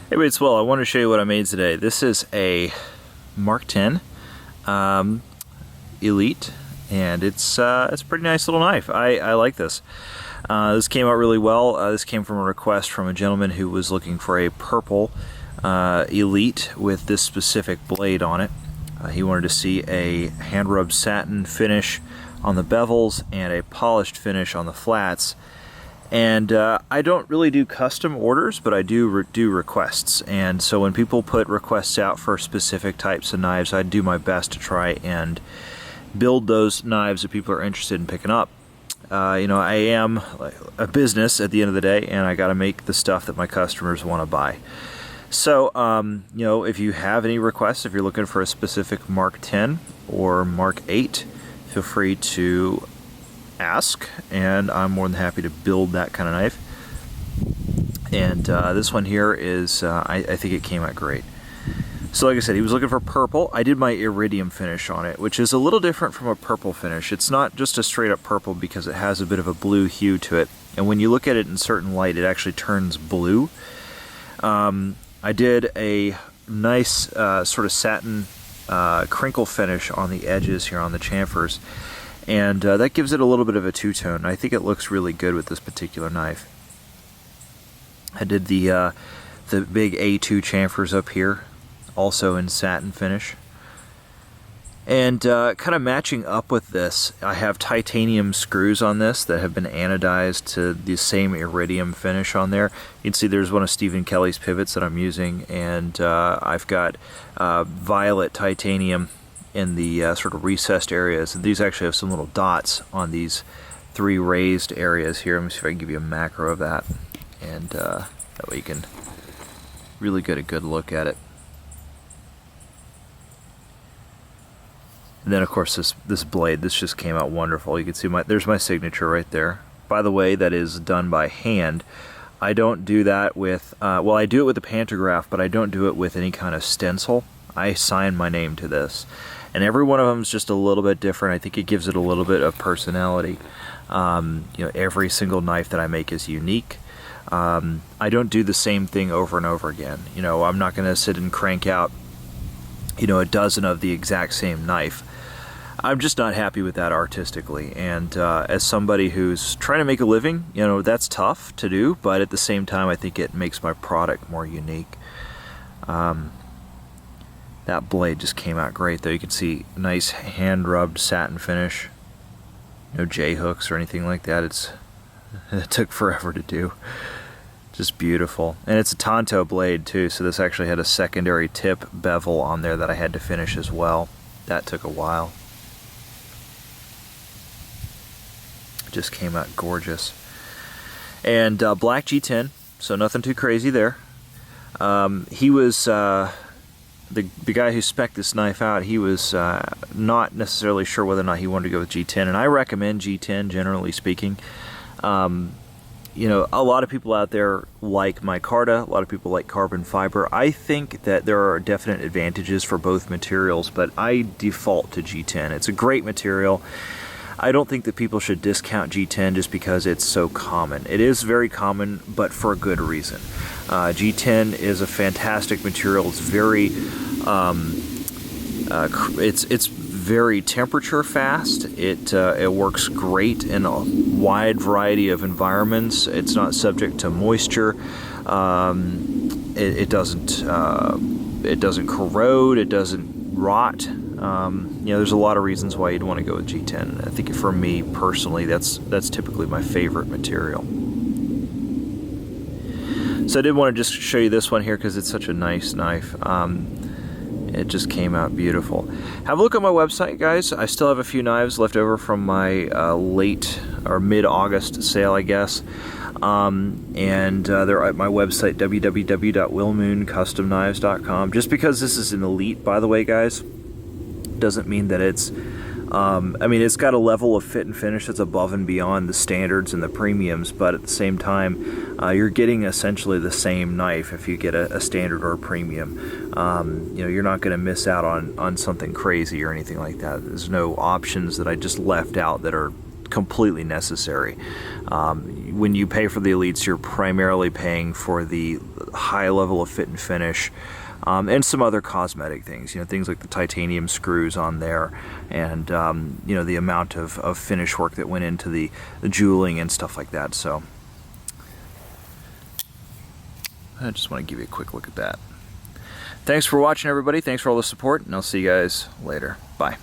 Hey, it's Will. I want to show you what I made today. This is a Mk10 Elite, and it's a pretty nice little knife. I like this. This came out really well. This came from a request from a gentleman who was looking for a purple Elite with this specific blade on it. He wanted to see a hand-rubbed satin finish on the bevels and a polished finish on the flats. And I don't really do custom orders, but I do do requests. And so when people put requests out for specific types of knives, I do my best to try and build those knives that people are interested in picking up. You know, I am a business at the end of the day, and I got to make the stuff that my customers want to buy. So, you know, if you have any requests, if you're looking for a specific Mk10 or Mk8, feel free to ask, and I'm more than happy to build that kind of knife. And this one here is, I think it came out great. So like I said, he was looking for purple. I did my iridium finish on it, which is a little different from a purple finish. It's not just a straight up purple because it has a bit of a blue hue to it. And when you look at it in certain light, it actually turns blue. I did a nice sort of satin crinkle finish on the edges here on the chamfers. And that gives it a little bit of a two-tone. I think it looks really good with this particular knife. I did the big A2 chamfers up here, also in satin finish. And kind of matching up with this, I have titanium screws on this that have been anodized to the same iridium finish on there. You can see there's one of Stephen Kelly's pivots that I'm using, and I've got violet titanium in the sort of recessed areas. And these actually have some little dots on these three raised areas here. Let me see if I can give you a macro of that, and that way you can really get a good look at it. And then of course this blade, this just came out wonderful. You can see there's my signature right there. By the way, that is done by hand. I don't do that with, well, I do it with a pantograph, but I don't do it with any kind of stencil. I sign my name to this. And every one of them is just a little bit different. I think it gives it a little bit of personality. You know, every single knife that I make is unique. I don't do the same thing over and over again. You know, I'm not going to sit and crank out, you know, a dozen of the exact same knife. I'm just not happy with that artistically. And as somebody who's trying to make a living, you know, that's tough to do. But at the same time, I think it makes my product more unique. That blade just came out great, though. You can see nice hand-rubbed satin finish. No J-hooks or anything like that. It took forever to do. Just beautiful. And it's a Tonto blade, too, so this actually had a secondary tip bevel on there that I had to finish as well. That took a while. It just came out gorgeous. And black G10, so nothing too crazy there. He was... The guy who spec'd this knife out, he was not necessarily sure whether or not he wanted to go with G10, and I recommend G10 generally speaking. You know, a lot of people out there like micarta, a lot of people like carbon fiber. I think that there are definite advantages for both materials, but I default to G10. It's a great material. I don't think that people should discount G10 just because it's so common. It is very common, but for a good reason. G10 is a fantastic material. It's very, it's very temperature fast. It works great in a wide variety of environments. It's not subject to moisture. It doesn't corrode. It doesn't rot. You know, there's a lot of reasons why you'd want to go with G10. I think for me personally, that's typically my favorite material. So I did want to just show you this one here because it's such a nice knife. It just came out beautiful. Have a look at my website, guys. I still have a few knives left over from my late or mid-August sale, I guess. And they're at my website, www.willmooncustomknives.com. Just because this is an Elite, by the way, guys, doesn't mean that it's I mean, it's got a level of fit and finish that's above and beyond the standards and the premiums, but at the same time, you're getting essentially the same knife if you get a standard or a premium. You know, you're not going to miss out on something crazy or anything like that. There's no options that I just left out that are completely necessary. When you pay for the Elites, you're primarily paying for the high level of fit and finish, and some other cosmetic things, things like the titanium screws on there, and the amount of finish work that went into the jeweling and stuff like that. So I just want to give you a quick look at that. Thanks for watching, everybody. Thanks for all the support, and I'll see you guys later. Bye.